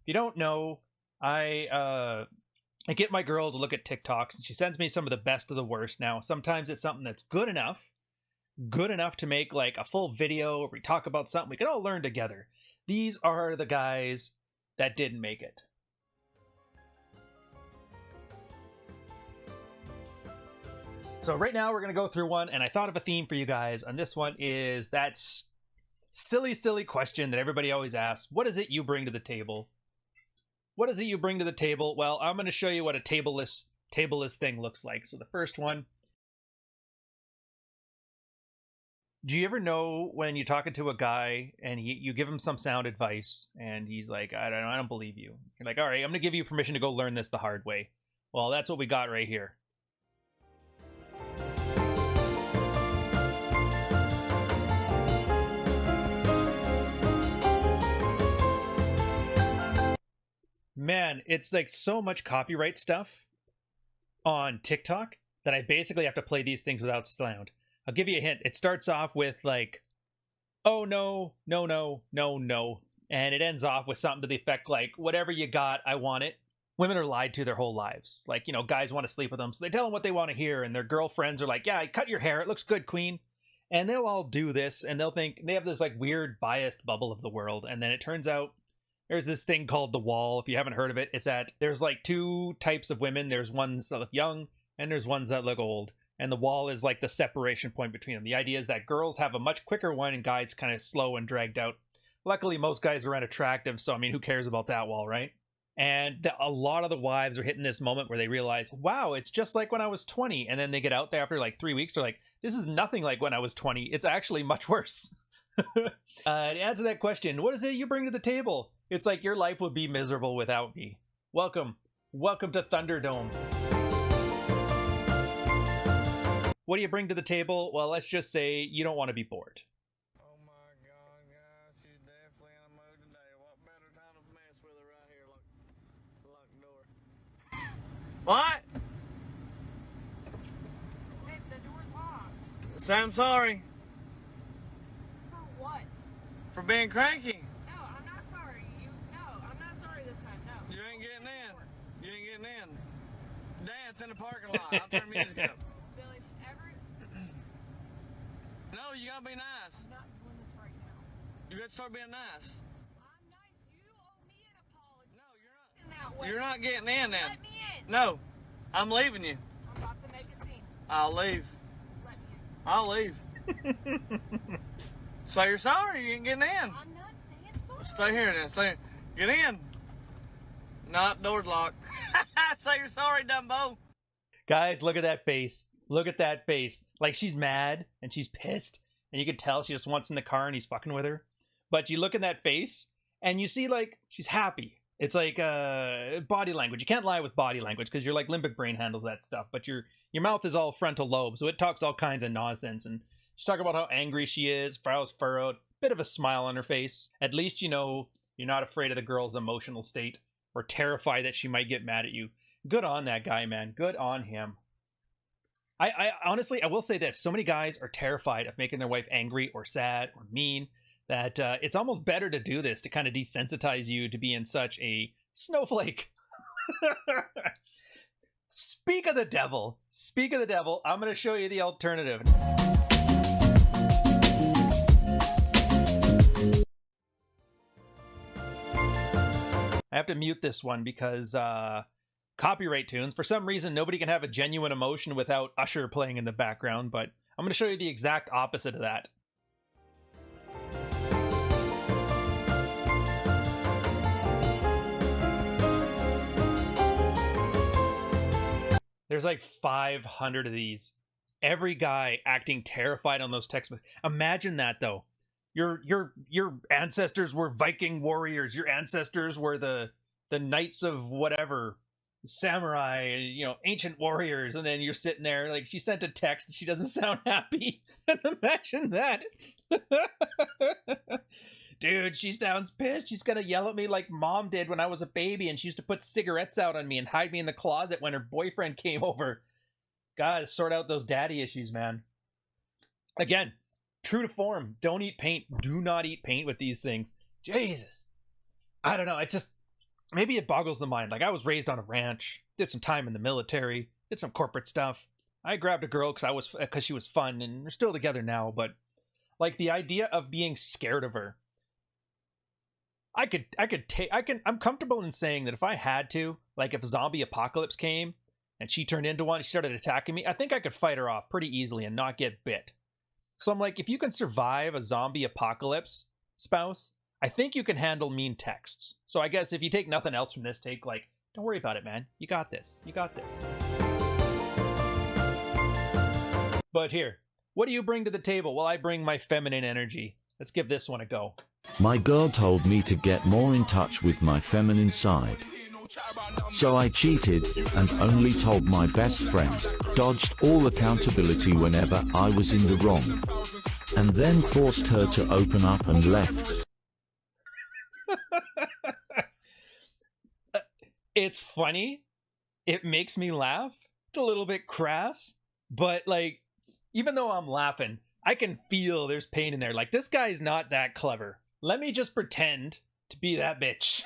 you don't know, I get my girl to look at TikToks, and she sends me some of the best of the worst. Now, sometimes it's something that's good enough to make like a full video where we talk about something we can all learn together. These are the guys that didn't make it. So right now we're going to go through one, and I thought of a theme for you guys, and this one is that silly question that everybody always asks. What is it you bring to the table? What is it you bring to the table? Well, I'm going to show you what a tableless thing looks like. So the first one. Do you ever know when you're talking to a guy and you give him some sound advice and he's like, I don't believe you. You're like, all right, I'm going to give you permission to go learn this the hard way. Well, that's what we got right here. Man, it's like so much copyright stuff on TikTok that I basically have to play these things without sound. I'll give you a hint. It starts off with like, oh no, no, no, no, no. And it ends off with something to the effect like, whatever you got, I want it. Women are lied to their whole lives. Like, you know, guys want to sleep with them, so they tell them what they want to hear. And their girlfriends are like, yeah, cut your hair. It looks good, queen. And they'll all do this. And they'll think they have this like weird biased bubble of the world. And then it turns out there's this thing called the wall. If you haven't heard of it, there's like two types of women. There's ones that look young and there's ones that look old. And the wall is like the separation point between them. The idea is that girls have a much quicker one and guys kind of slow and dragged out. Luckily, most guys are unattractive, so I mean, who cares about that wall, right? And a lot of the wives are hitting this moment where they realize, wow, it's just like when I was 20. And then they get out there after like 3 weeks, they're like, this is nothing like when I was 20. It's actually much worse. To answer that question, what is it you bring to the table? It's like your life would be miserable without me. Welcome to Thunderdome. What do you bring to the table? Well, let's just say you don't want to be bored. Oh my God, guys, she's definitely in a mood today. What better time to mess with her right here? Lock the door. What? Hey, the door's locked. Say I'm sorry For what? for being cranky. No, I'm not sorry. I'm not sorry this time. No. You ain't getting in. You ain't getting in. Dance in the parking lot. I'll turn music up. Billy, No, you gotta be nice. I'm not doing this right now. You gotta start being nice. I'm nice. You owe me an apology. No, In that way. you're not getting in then. Let me in. No, I'm leaving you. I'm about to make a scene. I'll leave. Let me in. I'll leave. Say you're sorry. You ain't getting in. I'm not saying sorry. Stay here then. Stay. Get in. Not door's locked. Say you're sorry, Dumbo. Guys, look at that face. Look at that face. Like, she's mad and she's pissed. And you can tell she just wants in the car and he's fucking with her. But you look at that face and you see, like, she's happy. It's like body language. You can't lie with body language because your, like, limbic brain handles that stuff. But your mouth is all frontal lobe, so it talks all kinds of nonsense. And she's talking about how angry she is, brows furrowed, bit of a smile on her face. At least you know you're not afraid of the girl's emotional state or terrified that she might get mad at you. Good on that guy, man. Good on him. I honestly, I will say this. So many guys are terrified of making their wife angry or sad or mean that it's almost better to do this to kind of desensitize you to being such a snowflake. Speak of the devil. Speak of the devil. I'm going to show you the alternative. I have to mute this one because copyright tunes. For some reason, nobody can have a genuine emotion without Usher playing in the background, but I'm going to show you the exact opposite of that. There's like 500 of these. Every guy acting terrified on those text messages. Imagine that, though. Your ancestors were Viking warriors. Your ancestors were the knights of whatever, samurai, you know, ancient warriors, and then you're sitting there like she sent a text and she doesn't sound happy. Imagine that. Dude, she sounds pissed. She's gonna yell at me like mom did when I was a baby, and she used to put cigarettes out on me and hide me in the closet when her boyfriend came over. Gotta sort out those daddy issues, man. Again, true to form, don't eat paint. Do not eat paint with these things. Jesus. I don't know. It's just maybe it boggles the mind. Like, I was raised on a ranch, did some time in the military, did some corporate stuff. I grabbed a girl because she was fun, and we're still together now. But like the idea of being scared of her, I'm comfortable in saying that if I had to, like if a zombie apocalypse came and she turned into one, she started attacking me, I think I could fight her off pretty easily and not get bit. So I'm like, if you can survive a zombie apocalypse, spouse, I think you can handle mean texts. So I guess if you take nothing else from this, take like, don't worry about it, man. You got this. You got this. But here, what do you bring to the table? Well, I bring my feminine energy. Let's give this one a go. My girl told me to get more in touch with my feminine side. So I cheated and only told my best friend, dodged all accountability whenever I was in the wrong, and then forced her to open up and left. It's funny. It makes me laugh. It's a little bit crass, but like, even though I'm laughing, I can feel there's pain in there. Like, this guy's not that clever. Let me just pretend to be that bitch.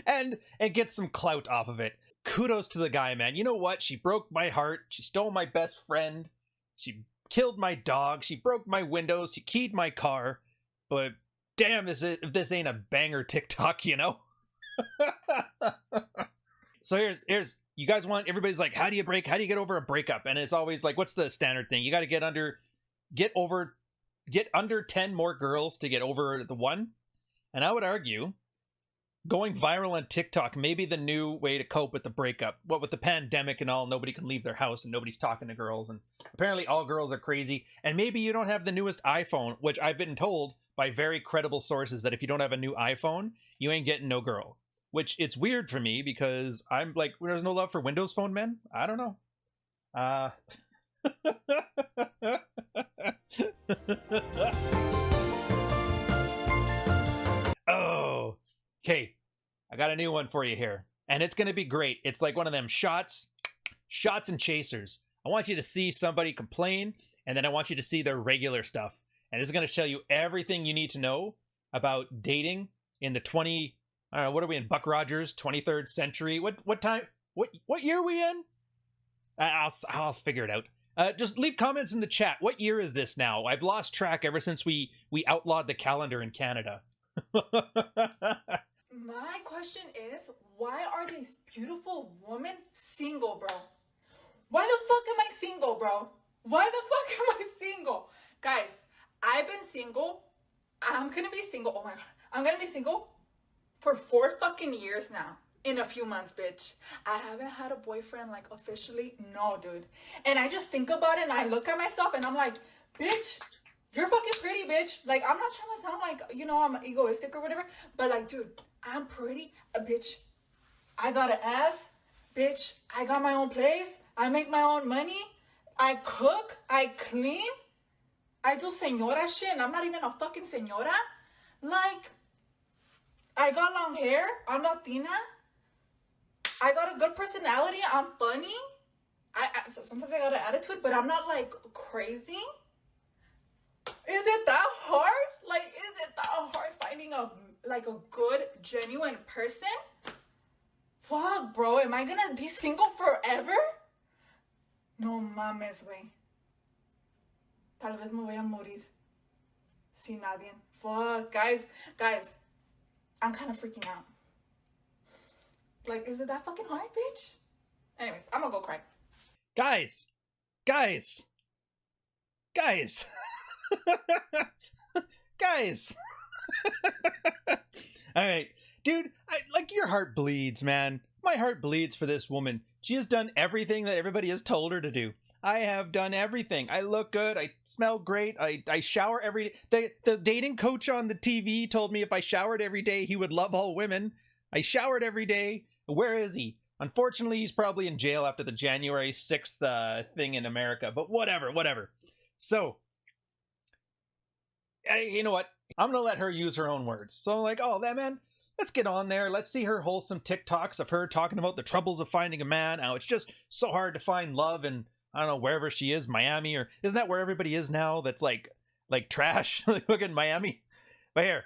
and get some clout off of it. Kudos to the guy, man. You know what? She broke my heart. She stole my best friend. She killed my dog. She broke my windows. She keyed my car. But damn, if this ain't a banger TikTok, you know? So here's you guys want, everybody's like, how do you get over a breakup? And it's always like, what's the standard thing? You got to get under 10 more girls to get over the one. And I would argue going viral on TikTok may be the new way to cope with the breakup. What with the pandemic and all, nobody can leave their house and nobody's talking to girls. And apparently all girls are crazy. And maybe you don't have the newest iPhone, which I've been told by very credible sources that if you don't have a new iPhone, you ain't getting no girl. Which it's weird for me because I'm like, there's no love for Windows Phone men? I don't know. Oh, okay. I got a new one for you here. And it's going to be great. It's like one of them shots and chasers. I want you to see somebody complain, and then I want you to see their regular stuff. And it's going to show you everything you need to know about dating in the I don't know, what are we in, Buck Rogers, 23rd century? What time? What year are we in? I'll figure it out. Just leave comments in the chat. What year is this now? I've lost track ever since we outlawed the calendar in Canada. My question is, why are these beautiful women single, bro? Why the fuck am I single, bro? Why the fuck am I single? Guys, I've been single. I'm gonna be single. Oh my god. I'm gonna be single for 4 fucking years now. In a few months, bitch. I haven't had a boyfriend, like, officially. No, dude. And I just think about it and I look at myself and I'm like, bitch, you're fucking pretty, bitch. Like, I'm not trying to sound like, you know, I'm egoistic or whatever. But, like, dude, I'm pretty. Bitch, I got an ass. Bitch, I got my own place. I make my own money. I cook. I clean. I do señora shit. And I'm not even a fucking señora. Like, I got long hair. I'm Latina. I got a good personality. I'm funny. Sometimes I got an attitude, but I'm not like crazy. Is it that hard? Like, is it that hard finding a good, genuine person? Fuck, bro. Am I gonna be single forever? No mames, güey. Tal vez me voy a morir sin nadie. Fuck, guys. I'm kind of freaking out. Like, is it that fucking hard, bitch? Anyways, I'm gonna go cry. Guys. Guys. All right. Dude, your heart bleeds, man. My heart bleeds for this woman. She has done everything that everybody has told her to do. I have done everything. I look good. I smell great. I shower every day. The dating coach on the TV told me if I showered every day, he would love all women. I showered every day. Where is he? Unfortunately, he's probably in jail after the January 6th thing in America. But whatever. So, you know what? I'm going to let her use her own words. So, like, oh, that man, let's get on there. Let's see her wholesome TikToks of her talking about the troubles of finding a man. How it's just so hard to find love in, I don't know, wherever she is, Miami, or isn't that where everybody is now? That's like trash. Look at Miami. But here,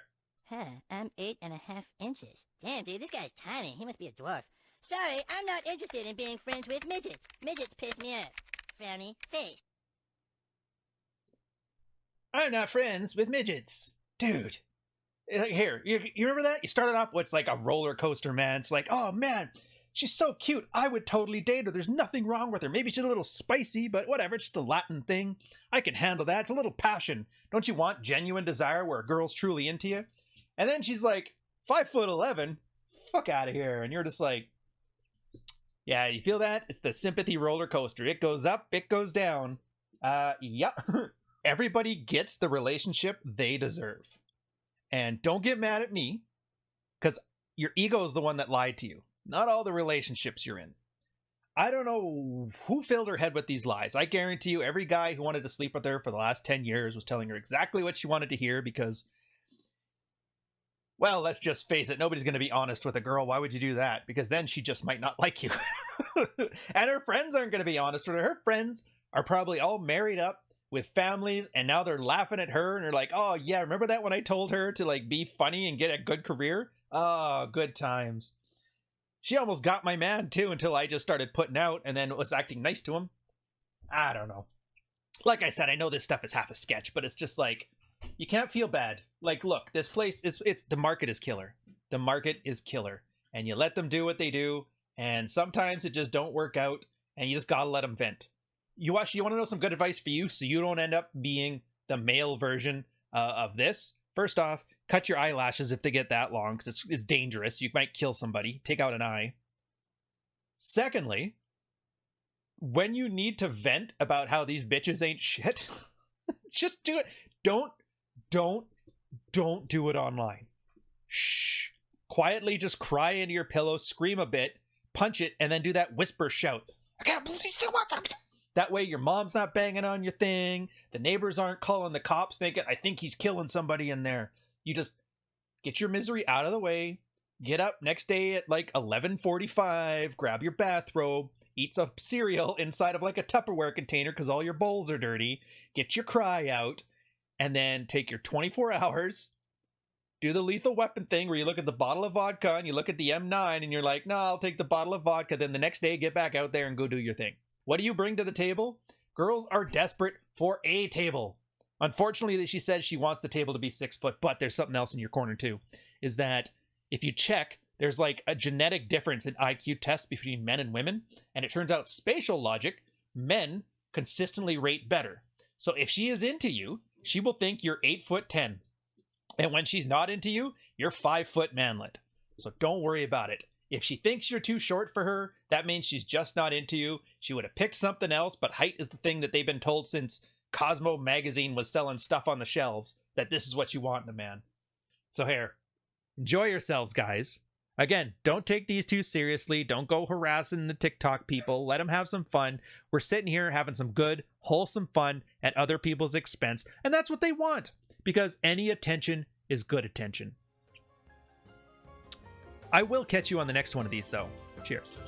Huh, I'm 8.5 inches. Damn, dude, this guy's tiny. He must be a dwarf. Sorry, I'm not interested in being friends with midgets. Midgets piss me off. Frowny face. I'm not friends with midgets. Dude. Here, you remember that? You started off with like a roller coaster, man. It's like, oh man, she's so cute. I would totally date her. There's nothing wrong with her. Maybe she's a little spicy, but whatever. It's just a Latin thing. I can handle that. It's a little passion. Don't you want genuine desire where a girl's truly into you? And then she's like, 5'11", fuck out of here. And you're just like, yeah, you feel that? It's the sympathy roller coaster. It goes up, it goes down. Yeah. Everybody gets the relationship they deserve. And don't get mad at me, because your ego is the one that lied to you. Not all the relationships you're in. I don't know who filled her head with these lies. I guarantee you every guy who wanted to sleep with her for the last 10 years was telling her exactly what she wanted to hear because, well, let's just face it, nobody's going to be honest with a girl. Why would you do that? Because then she just might not like you. And her friends aren't going to be honest with her. Her friends are probably all married up with families, and now they're laughing at her, and they're like, oh, yeah, remember that when I told her to, like, be funny and get a good career? Oh, good times. She almost got my man, too, until I just started putting out and then was acting nice to him. I don't know. Like I said, I know this stuff is half a sketch, but it's just like, you can't feel bad. Like, look, this place, it's the market is killer. The market is killer. And you let them do what they do, and sometimes it just don't work out, and you just gotta let them vent. You want to know some good advice for you so you don't end up being the male version of this? First off, cut your eyelashes if they get that long, because it's dangerous. You might kill somebody. Take out an eye. Secondly, when you need to vent about how these bitches ain't shit, just do it. Don't do it online. Shh. Quietly just cry into your pillow, scream a bit, punch it, and then do that whisper shout. I can't believe you watched it. That way your mom's not banging on your thing. The neighbors aren't calling the cops thinking, I think he's killing somebody in there. You just get your misery out of the way. Get up next day at like 11:45, grab your bathrobe, eat some cereal inside of like a Tupperware container because all your bowls are dirty. Get your cry out, and then take your 24 hours, do the Lethal Weapon thing where you look at the bottle of vodka and you look at the M9 and you're like, no, I'll take the bottle of vodka. Then the next day, get back out there and go do your thing. What do you bring to the table? Girls are desperate for a table. Unfortunately, she says she wants the table to be 6 foot, but there's something else in your corner too. Is that if you check, there's like a genetic difference in IQ tests between men and women. And it turns out spatial logic, men consistently rate better. So if she is into you, she will think you're 8'10". And when she's not into you, you're 5 foot manlet. So don't worry about it. If she thinks you're too short for her, that means she's just not into you. She would have picked something else, but height is the thing that they've been told since Cosmo magazine was selling stuff on the shelves, that this is what you want in a man. So here, enjoy yourselves, guys. Again, don't take these too seriously. Don't go harassing the TikTok people. Let them have some fun. We're sitting here having some good, wholesome fun at other people's expense, and that's what they want, because any attention is good attention. I will catch you on the next one of these, though. Cheers.